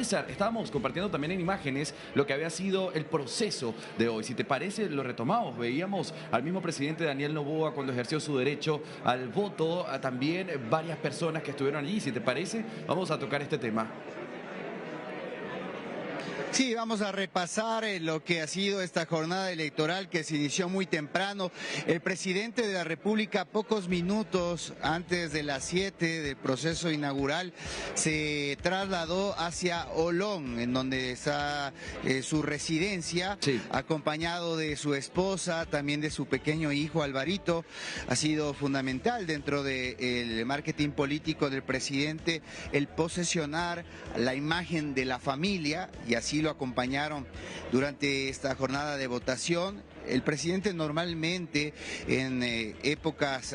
César, estábamos compartiendo también en imágenes lo que había sido el proceso de hoy. Si te parece, lo retomamos. Veíamos al mismo presidente Daniel Noboa cuando ejerció su derecho al voto, también varias personas que estuvieron allí. Si te parece, vamos a tocar este tema. Sí, vamos a repasar lo que ha sido esta jornada electoral que se inició muy temprano. El presidente de la República, pocos minutos antes de las 7 del proceso inaugural, se trasladó hacia Olón, en donde está su residencia, sí, acompañado de su esposa, también de su pequeño hijo Alvarito. Ha sido fundamental dentro del marketing político del presidente el posesionar la imagen de la familia, y así lo acompañaron durante esta jornada de votación. El presidente normalmente en épocas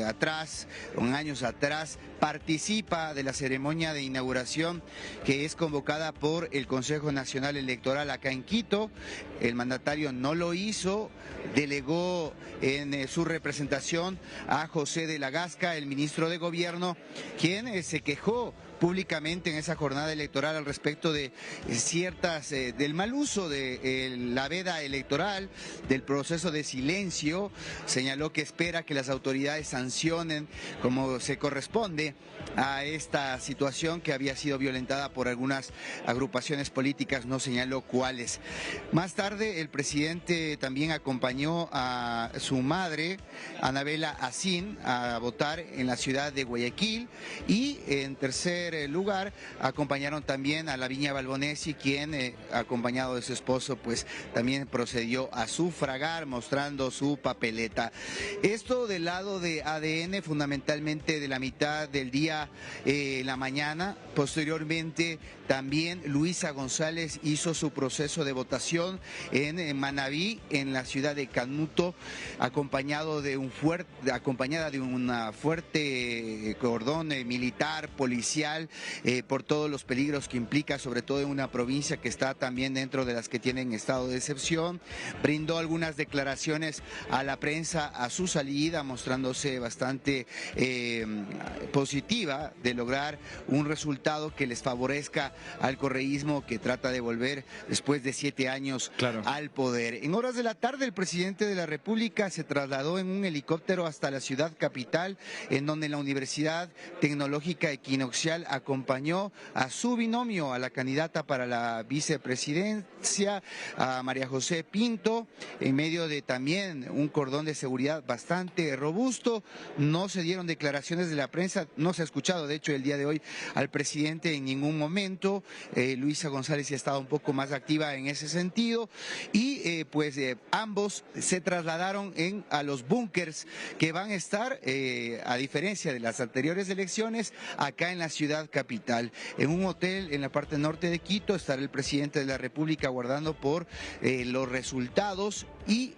atrás, en años atrás, participa de la ceremonia de inauguración que es convocada por el Consejo Nacional Electoral acá en Quito. El mandatario no lo hizo, delegó en su representación a José de la Gasca, el ministro de Gobierno, quien se quejó públicamente en esa jornada electoral al respecto de del mal uso de la veda electoral, del proceso de silencio. Señaló que espera que las autoridades sancionen como se corresponde a esta situación que había sido violentada por algunas agrupaciones políticas, no señaló cuáles. Más tarde el presidente también acompañó a su madre, Anabela Asín, a votar en la ciudad de Guayaquil, y en tercer lugar acompañaron también a Lavinia Balbonesi, quien acompañado de su esposo pues también procedió a sufragar mostrando su papeleta. Esto del lado de ADN, fundamentalmente de la mitad del día en la mañana. Posteriormente también Luisa González hizo su proceso de votación en Manabí, en la ciudad de Canuto, acompañada de una fuerte cordón militar, policial, por todos los peligros que implica, sobre todo en una provincia que está también dentro de las que tienen estado de excepción. Brindó algunas declaraciones a la prensa a su salida, mostrándose bastante positiva de lograr un resultado que les favorezca al correísmo, que trata de volver después de 7 años al poder. En horas de la tarde el presidente de la República se trasladó en un helicóptero hasta la ciudad capital, en donde la Universidad Tecnológica Equinoccial acompañó a su binomio, a la candidata para la vicepresidencia, a María José Pinto, en medio de también un cordón de seguridad bastante robusto. No se dieron declaraciones de la prensa, no se ha escuchado de hecho el día de hoy al presidente en ningún momento. Luisa González ha estado un poco más activa en ese sentido, y ambos se trasladaron a los búnkers que van a estar, a diferencia de las anteriores elecciones, acá en la ciudad capital. En un hotel en la parte norte de Quito estará el presidente de la República aguardando por los resultados, y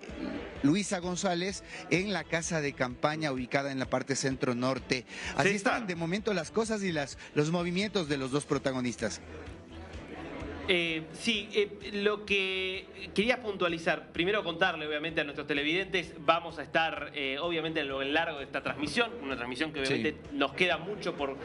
Luisa González en la casa de campaña ubicada en la parte centro-norte. Así están de momento las cosas y los movimientos de los dos protagonistas. Lo que quería puntualizar, primero contarle obviamente a nuestros televidentes, vamos a estar obviamente en lo largo de esta transmisión, una transmisión que obviamente nos queda mucho por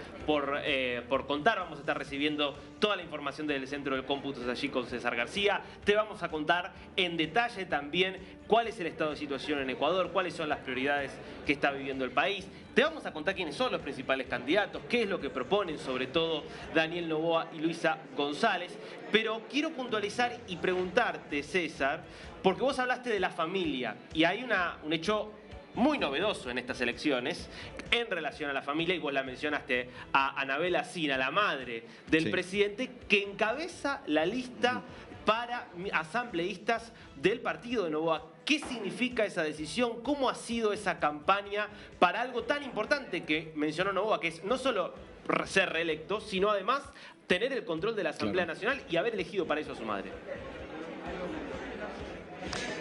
contar. Vamos a estar recibiendo toda la información del Centro del Cómputo allí con César García. Te vamos a contar en detalle también cuál es el estado de situación en Ecuador, cuáles son las prioridades que está viviendo el país. Te vamos a contar quiénes son los principales candidatos, qué es lo que proponen, sobre todo Daniel Noboa y Luisa González. Pero quiero puntualizar y preguntarte, César, porque vos hablaste de la familia y hay un hecho muy novedoso en estas elecciones en relación a la familia, y vos la mencionaste a Anabela Sina, la madre del presidente, que encabeza la lista para asambleístas del partido de Noboa. ¿Qué significa esa decisión? ¿Cómo ha sido esa campaña para algo tan importante que mencionó Noboa, que es no solo ser reelecto, sino además tener el control de la Asamblea Nacional y haber elegido para eso a su madre?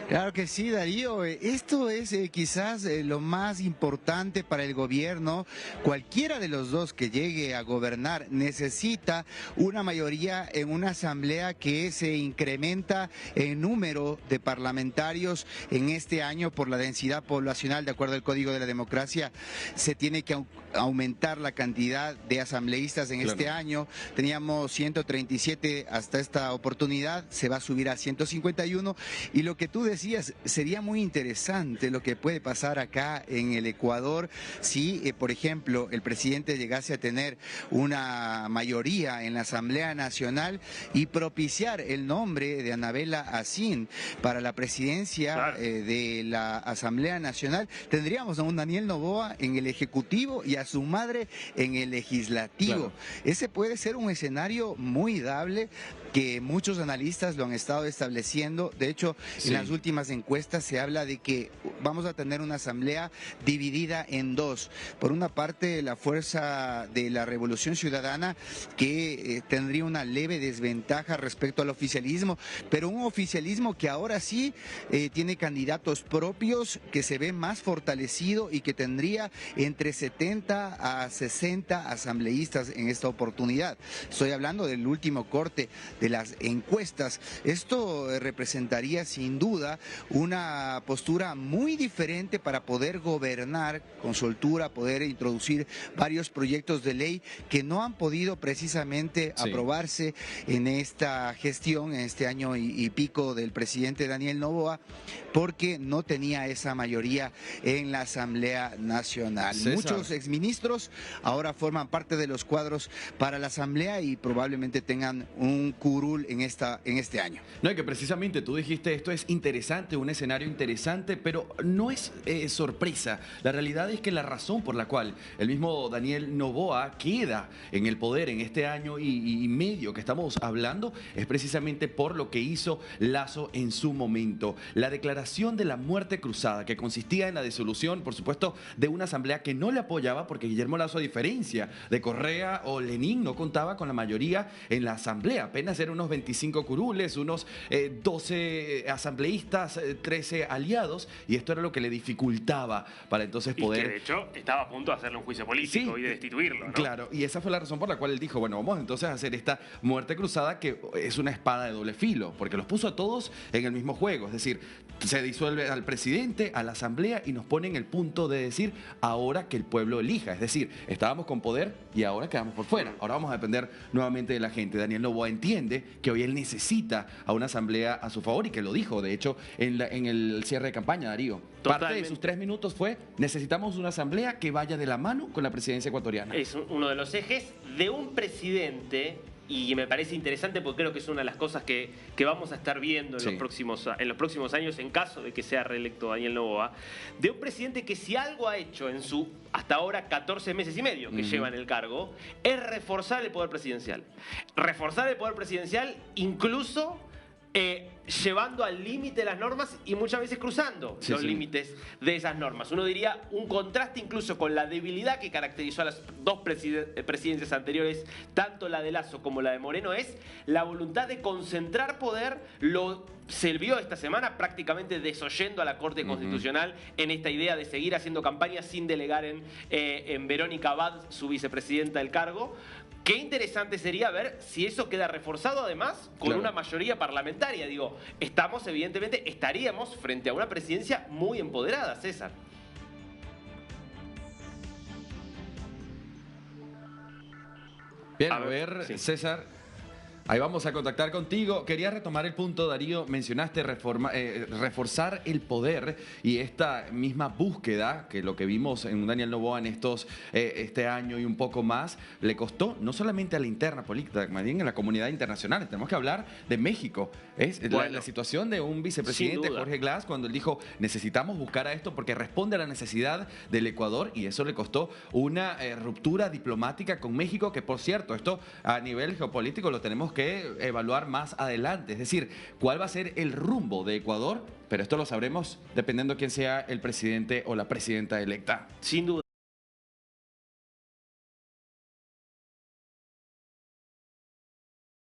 Claro que sí, Darío. Esto es quizás lo más importante para el gobierno. Cualquiera de los dos que llegue a gobernar necesita una mayoría en una asamblea que se incrementa en número de parlamentarios en este año por la densidad poblacional. De acuerdo al Código de la Democracia, se tiene que aumentar la cantidad de asambleístas en este año. Teníamos 137 hasta esta oportunidad, se va a subir a 151. Y lo que tú decías, sería muy interesante lo que puede pasar acá en el Ecuador si, por ejemplo, el presidente llegase a tener una mayoría en la Asamblea Nacional y propiciar el nombre de Anabela Asín para la presidencia de la Asamblea Nacional. Tendríamos a un Daniel Noboa en el Ejecutivo y a su madre en el Legislativo. Ese puede ser un escenario muy dable que muchos analistas lo han estado estableciendo. De hecho, en las últimas encuestas se habla de que vamos a tener una asamblea dividida en dos. Por una parte, la fuerza de la Revolución Ciudadana, que tendría una leve desventaja respecto al oficialismo, pero un oficialismo que ahora sí tiene candidatos propios, que se ve más fortalecido y que tendría entre 70 a 60 asambleístas en esta oportunidad. Estoy hablando del último corte de las encuestas. Esto representaría sin duda una postura muy diferente para poder gobernar con soltura, poder introducir varios proyectos de ley que no han podido precisamente aprobarse en esta gestión, en este año y pico del presidente Daniel Noboa, porque no tenía esa mayoría en la Asamblea Nacional. Muchos exministros ahora forman parte de los cuadros para la Asamblea y probablemente tengan un curul en este año. No, y que precisamente tú dijiste, esto es interesante, un escenario interesante, pero no es sorpresa. La realidad es que la razón por la cual el mismo Daniel Noboa queda en el poder en este año y medio que estamos hablando es precisamente por lo que hizo Lasso en su momento. La declaración de la muerte cruzada, que consistía en la disolución, por supuesto, de una asamblea que no le apoyaba, porque Guillermo Lasso, a diferencia de Correa o Lenín, no contaba con la mayoría en la asamblea. Apenas eran unos 25 curules, unos 12 asambleístas, 13 aliados, y esto era lo que le dificultaba para entonces poder... Y que de hecho estaba a punto de hacerle un juicio político y de destituirlo, ¿no? Claro, y esa fue la razón por la cual él dijo, bueno, vamos entonces a hacer esta muerte cruzada, que es una espada de doble filo, porque los puso a todos en el mismo juego. Es decir, se disuelve al presidente, a la asamblea, y nos pone en el punto de decir, ahora que el pueblo elija. Es decir, estábamos con poder y ahora quedamos por fuera. Ahora vamos a depender nuevamente de la gente. Daniel Noboa entiende que hoy él necesita a una asamblea a su favor, y que lo dijo, de hecho, en el cierre de campaña, Darío. Totalmente. Parte de sus 3 minutos fue, necesitamos una asamblea que vaya de la mano con la presidencia ecuatoriana. Es uno de los ejes de un presidente, y me parece interesante porque creo que es una de las cosas que vamos a estar viendo en los próximos años en caso de que sea reelecto Daniel Noboa, de un presidente que si algo ha hecho en su hasta ahora 14 meses y medio que lleva en el cargo, es reforzar el poder presidencial. Reforzar el poder presidencial incluso... llevando al límite las normas y muchas veces cruzando los límites de esas normas. Uno diría un contraste incluso con la debilidad que caracterizó a las dos presidencias anteriores, tanto la de Lasso como la de Moreno, es la voluntad de concentrar poder. Se vio esta semana prácticamente desoyendo a la Corte Constitucional en esta idea de seguir haciendo campaña sin delegar en Verónica Abad, su vicepresidenta del cargo. Qué interesante sería ver si eso queda reforzado además con una mayoría parlamentaria. Digo, estaríamos frente a una presidencia muy empoderada, César. Bien, a ver, César, ahí vamos a contactar contigo. Quería retomar el punto, Darío, mencionaste reforzar el poder y esta misma búsqueda, que lo que vimos en Daniel Noboa en este año y un poco más, le costó no solamente a la interna política, más bien en la comunidad internacional. Tenemos que hablar de México. Es la situación de un vicepresidente, Jorge Glass, cuando él dijo, necesitamos buscar a esto porque responde a la necesidad del Ecuador, y eso le costó una ruptura diplomática con México, que por cierto, esto a nivel geopolítico lo tenemos que evaluar más adelante, es decir, cuál va a ser el rumbo de Ecuador, pero esto lo sabremos dependiendo quién sea el presidente o la presidenta electa. Sin duda.